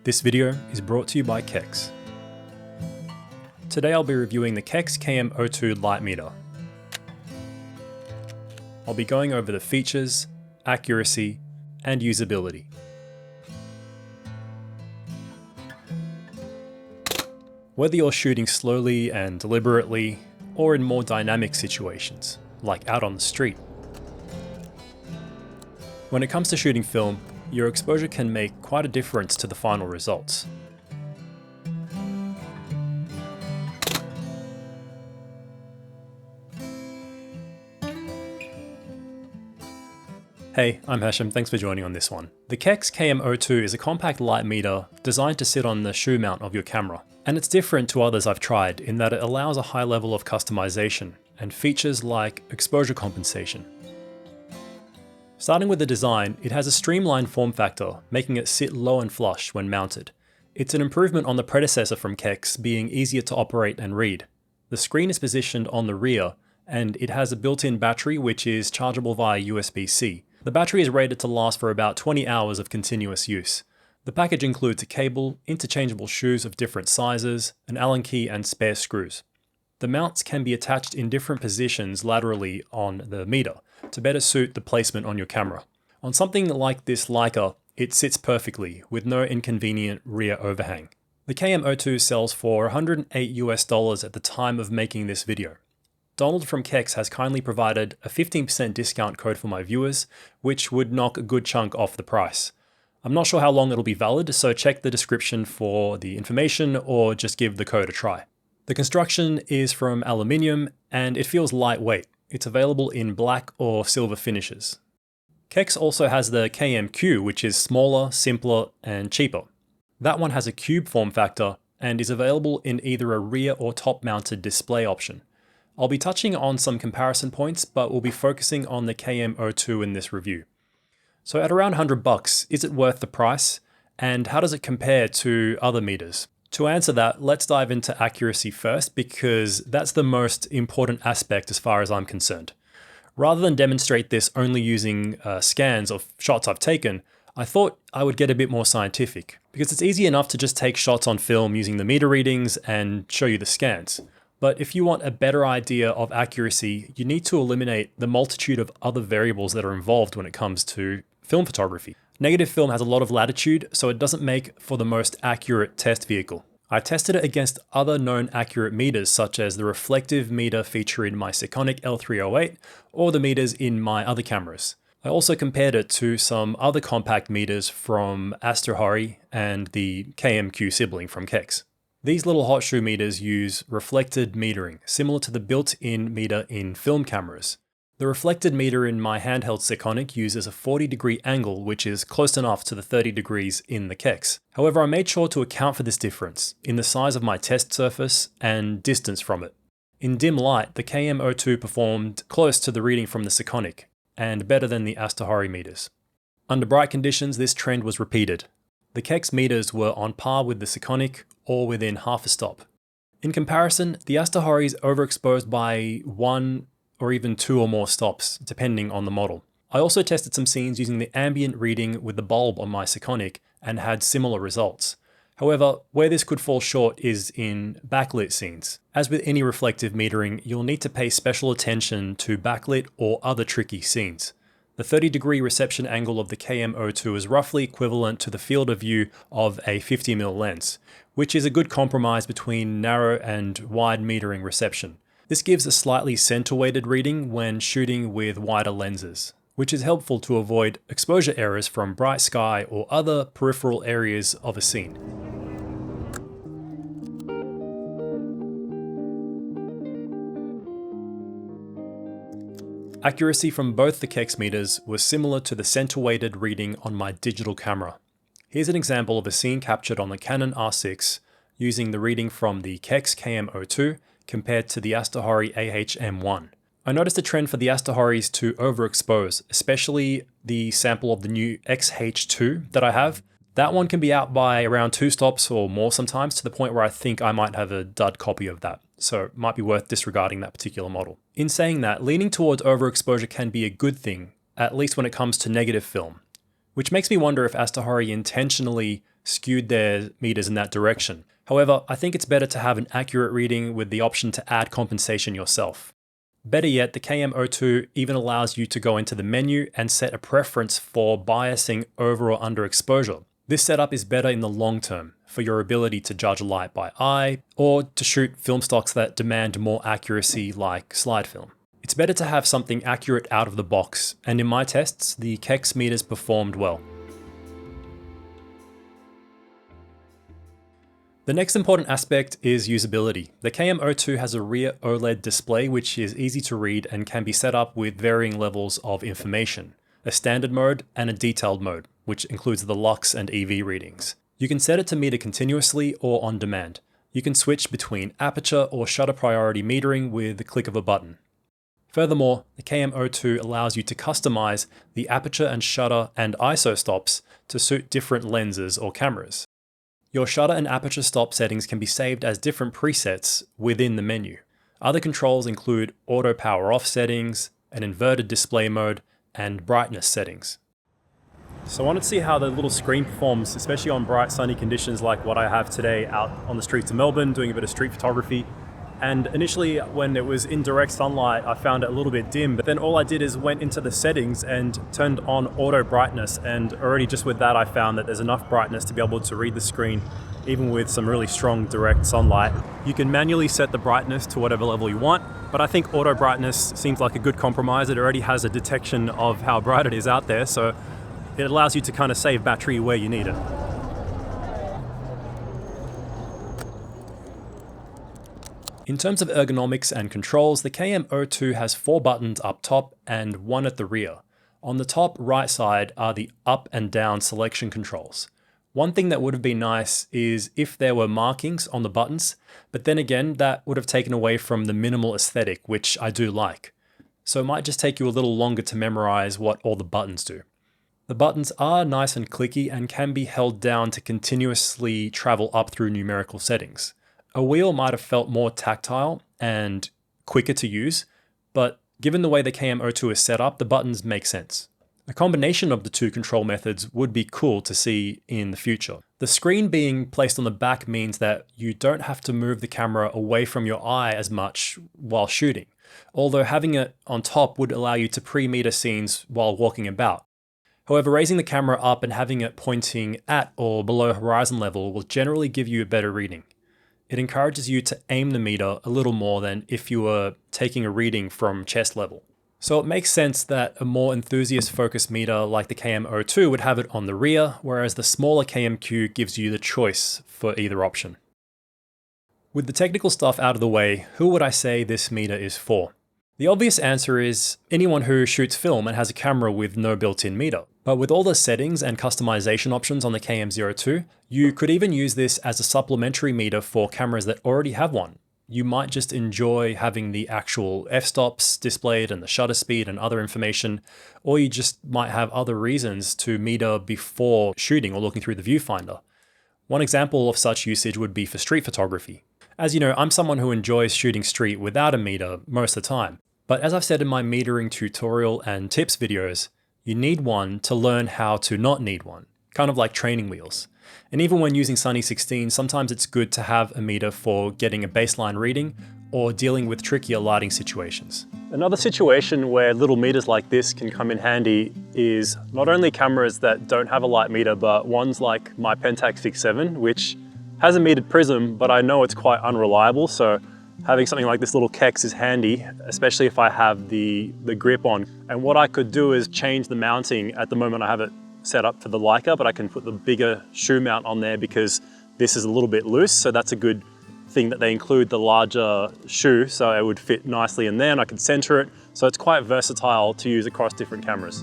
This video is brought to you by Keks. Today I'll be reviewing the Keks KM02 light meter. I'll be going over the features, accuracy, and usability. Whether you're shooting slowly and deliberately, or in more dynamic situations, like out on the street. When it comes to shooting film, your exposure can make quite a difference to the final results. Hey, I'm Hashem, thanks for joining on this one. The Keks KM02 is a compact light meter designed to sit on the shoe mount of your camera. And it's different to others I've tried in that it allows a high level of customization and features like exposure compensation. Starting with the design, it has a streamlined form factor, making it sit low and flush when mounted. It's an improvement on the predecessor from Keks being easier to operate and read. The screen is positioned on the rear, and it has a built-in battery which is chargeable via USB-C. The battery is rated to last for about 20 hours of continuous use. The package includes a cable, interchangeable shoes of different sizes, an Allen key and spare screws. The mounts can be attached in different positions laterally on the meter to better suit the placement on your camera. On something like this Leica, it sits perfectly with no inconvenient rear overhang. The KM02 sells for $108 at the time of making this video. Donald from Keks has kindly provided a 15% discount code for my viewers, which would knock a good chunk off the price. I'm not sure how long it'll be valid, so check the description for the information or just give the code a try. The construction is from aluminium and it feels lightweight. It's available in black or silver finishes. Keks also has the KMQ, which is smaller, simpler, and cheaper. That one has a cube form factor and is available in either a rear or top mounted display option. I'll be touching on some comparison points, but we'll be focusing on the KM02 in this review. So at around $100, is it worth the price? And how does it compare to other meters? To answer that, let's dive into accuracy first, because that's the most important aspect as far as I'm concerned. Rather than demonstrate this only using scans of shots I've taken, I thought I would get a bit more scientific, because it's easy enough to just take shots on film using the meter readings and show you the scans. But if you want a better idea of accuracy, you need to eliminate the multitude of other variables that are involved when it comes to film photography. Negative film has a lot of latitude, so it doesn't make for the most accurate test vehicle. I tested it against other known accurate meters such as the reflective meter featured in my Sekonic L308 or the meters in my other cameras. I also compared it to some other compact meters from Usability and the KMQ sibling from Keks. These little hot shoe meters use reflected metering, similar to the built-in meter in film cameras. The reflected meter in my handheld Sekonic uses a 40-degree angle, which is close enough to the 30 degrees in the Keks. However, I made sure to account for this difference in the size of my test surface and distance from it. In dim light, the KM02 performed close to the reading from the Sekonic, and better than the Usability meters. Under bright conditions, this trend was repeated. The Keks meters were on par with the Sekonic, or within half a stop. In comparison, the Usability is overexposed by 1 or even 2 or more stops, depending on the model. I also tested some scenes using the ambient reading with the bulb on my Sekonic and had similar results. However, where this could fall short is in backlit scenes. As with any reflective metering, you'll need to pay special attention to backlit or other tricky scenes. The 30-degree reception angle of the KM02 is roughly equivalent to the field of view of a 50mm lens, which is a good compromise between narrow and wide metering reception. This gives a slightly center-weighted reading when shooting with wider lenses, which is helpful to avoid exposure errors from bright sky or other peripheral areas of a scene. Accuracy from both the Keks meters was similar to the center-weighted reading on my digital camera. Here's an example of a scene captured on the Canon R6 using the reading from the Keks KM02 compared to the Usability AH-M1. I noticed a trend for the Usabilities to overexpose, especially the sample of the new XH2 that I have. That one can be out by around 2 stops or more sometimes, to the point where I think I might have a dud copy of that. So it might be worth disregarding that particular model. In saying that, leaning towards overexposure can be a good thing, at least when it comes to negative film, which makes me wonder if Usability intentionally skewed their meters in that direction. However, I think it's better to have an accurate reading with the option to add compensation yourself. Better yet, the KM02 even allows you to go into the menu and set a preference for biasing over or under exposure. This setup is better in the long term for your ability to judge light by eye or to shoot film stocks that demand more accuracy like slide film. It's better to have something accurate out of the box, and in my tests, the Keks meters performed well. The next important aspect is usability. The KM02 has a rear OLED display which is easy to read and can be set up with varying levels of information, a standard mode and a detailed mode, which includes the lux and EV readings. You can set it to meter continuously or on demand. You can switch between aperture or shutter priority metering with the click of a button. Furthermore, the KM02 allows you to customize the aperture and shutter and ISO stops to suit different lenses or cameras. Your shutter and aperture stop settings can be saved as different presets within the menu. Other controls include auto power off settings, an inverted display mode, and brightness settings. So I wanted to see how the little screen performs, especially on bright sunny conditions like what I have today out on the streets of Melbourne doing a bit of street photography. And initially when it was in direct sunlight, I found it a little bit dim, but then all I did is went into the settings and turned on auto brightness, and already just with that I found that there's enough brightness to be able to read the screen even with some really strong direct sunlight. You can manually set the brightness to whatever level you want, but I think auto brightness seems like a good compromise. It already has a detection of how bright it is out there, so it allows you to kind of save battery where you need it. In terms of ergonomics and controls, the KM02 has 4 buttons up top and 1 at the rear. On the top right side are the up and down selection controls. One thing that would have been nice is if there were markings on the buttons, but then again, that would have taken away from the minimal aesthetic, which I do like. So it might just take you a little longer to memorize what all the buttons do. The buttons are nice and clicky and can be held down to continuously travel up through numerical settings. A wheel might have felt more tactile and quicker to use, but given the way the KM02 is set up, the buttons make sense. A combination of the two control methods would be cool to see in the future. The screen being placed on the back means that you don't have to move the camera away from your eye as much while shooting, although having it on top would allow you to pre-meter scenes while walking about. However, raising the camera up and having it pointing at or below horizon level will generally give you a better reading. It encourages you to aim the meter a little more than if you were taking a reading from chest level. So it makes sense that a more enthusiast-focused meter like the KM02 would have it on the rear, whereas the smaller KMQ gives you the choice for either option. With the technical stuff out of the way, who would I say this meter is for? The obvious answer is anyone who shoots film and has a camera with no built-in meter. But with all the settings and customization options on the KM02, you could even use this as a supplementary meter for cameras that already have one. You might just enjoy having the actual f-stops displayed and the shutter speed and other information, or you just might have other reasons to meter before shooting or looking through the viewfinder. One example of such usage would be for street photography. As you know, I'm someone who enjoys shooting street without a meter most of the time. But as I've said in my metering tutorial and tips videos, you need one to learn how to not need one, kind of like training wheels. And even when using Sunny 16, sometimes it's good to have a meter for getting a baseline reading or dealing with trickier lighting situations. Another situation where little meters like this can come in handy is not only cameras that don't have a light meter, but ones like my Pentax 6.7, which has a metered prism, but I know it's quite unreliable. So having something like this little Keks is handy, especially if I have the grip on. And what I could do is change the mounting. At the moment I have it set up for the Leica, but I can put the bigger shoe mount on there because this is a little bit loose. So that's a good thing that they include the larger shoe, so it would fit nicely in there and I can center it. So it's quite versatile to use across different cameras.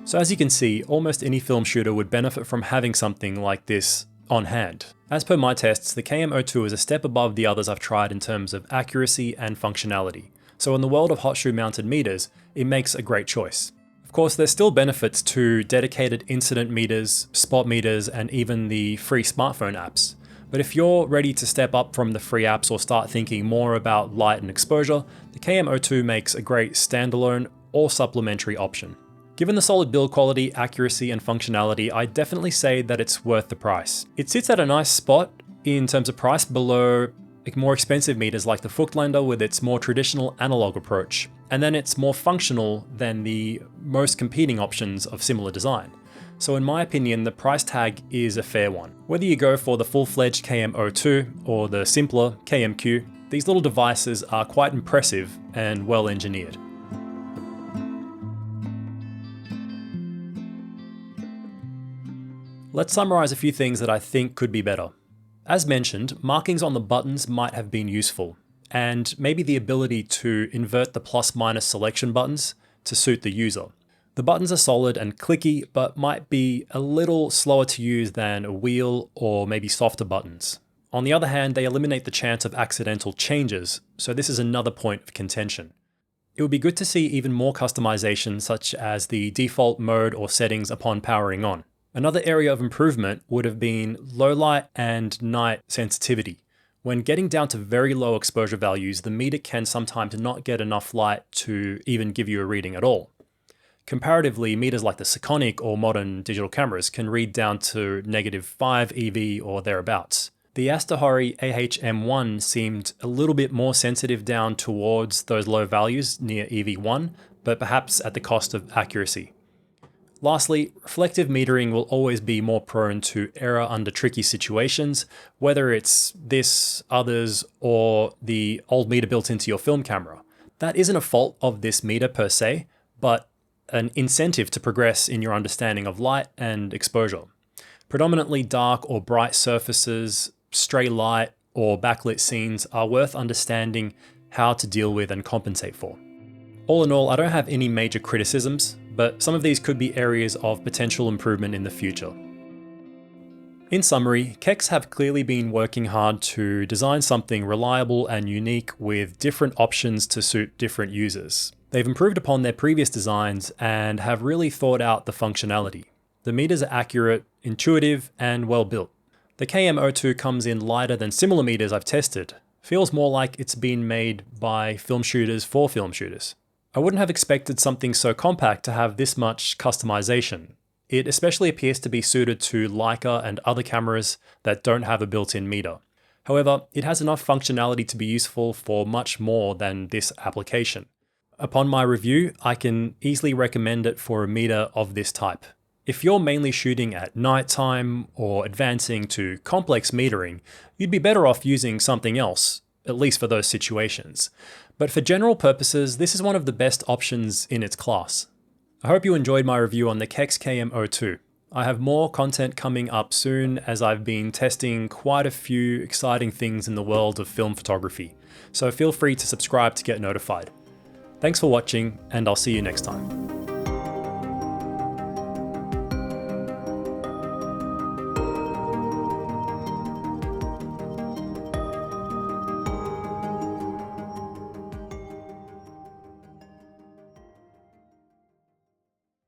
So as you can see, almost any film shooter would benefit from having something like this on hand. As per my tests, the KM02 is a step above the others I've tried in terms of accuracy and functionality. So in the world of hot shoe mounted meters, it makes a great choice. Of course, there's still benefits to dedicated incident meters, spot meters, and even the free smartphone apps. But if you're ready to step up from the free apps or start thinking more about light and exposure, the KM02 makes a great standalone or supplementary option. Given the solid build quality, accuracy, and functionality, I definitely say that it's worth the price. It sits at a nice spot in terms of price below more expensive meters like the Fuchtländer with its more traditional analog approach, and then it's more functional than the most competing options of similar design. So in my opinion, the price tag is a fair one. Whether you go for the full-fledged KM02 or the simpler KMQ, these little devices are quite impressive and well engineered. Let's summarize a few things that I think could be better. As mentioned, markings on the buttons might have been useful, and maybe the ability to invert the plus-minus selection buttons to suit the user. The buttons are solid and clicky, but might be a little slower to use than a wheel or maybe softer buttons. On the other hand, they eliminate the chance of accidental changes, so this is another point of contention. It would be good to see even more customization, such as the default mode or settings upon powering on. Another area of improvement would have been low light and night sensitivity. When getting down to very low exposure values, the meter can sometimes not get enough light to even give you a reading at all. Comparatively, meters like the Sekonic or modern digital cameras can read down to -5 EV or thereabouts. The Astahori AHM1 seemed a little bit more sensitive down towards those low values near EV1, but perhaps at the cost of accuracy. Lastly, reflective metering will always be more prone to error under tricky situations, whether it's this, others, or the old meter built into your film camera. That isn't a fault of this meter per se, but an incentive to progress in your understanding of light and exposure. Predominantly dark or bright surfaces, stray light, or backlit scenes are worth understanding how to deal with and compensate for. All in all, I don't have any major criticisms, but some of these could be areas of potential improvement in the future. In summary, Keks have clearly been working hard to design something reliable and unique with different options to suit different users. They've improved upon their previous designs and have really thought out the functionality. The meters are accurate, intuitive, and well built. The KM02 comes in lighter than similar meters I've tested. Feels more like it's been made by film shooters for film shooters. I wouldn't have expected something so compact to have this much customization. It especially appears to be suited to Leica and other cameras that don't have a built-in meter. However, it has enough functionality to be useful for much more than this application. Upon my review, I can easily recommend it for a meter of this type. If you're mainly shooting at nighttime or advancing to complex metering, you'd be better off using something else, at least for those situations. But for general purposes, this is one of the best options in its class. I hope you enjoyed my review on the Keks KM02. I have more content coming up soon as I've been testing quite a few exciting things in the world of film photography, so feel free to subscribe to get notified. Thanks for watching, and I'll see you next time.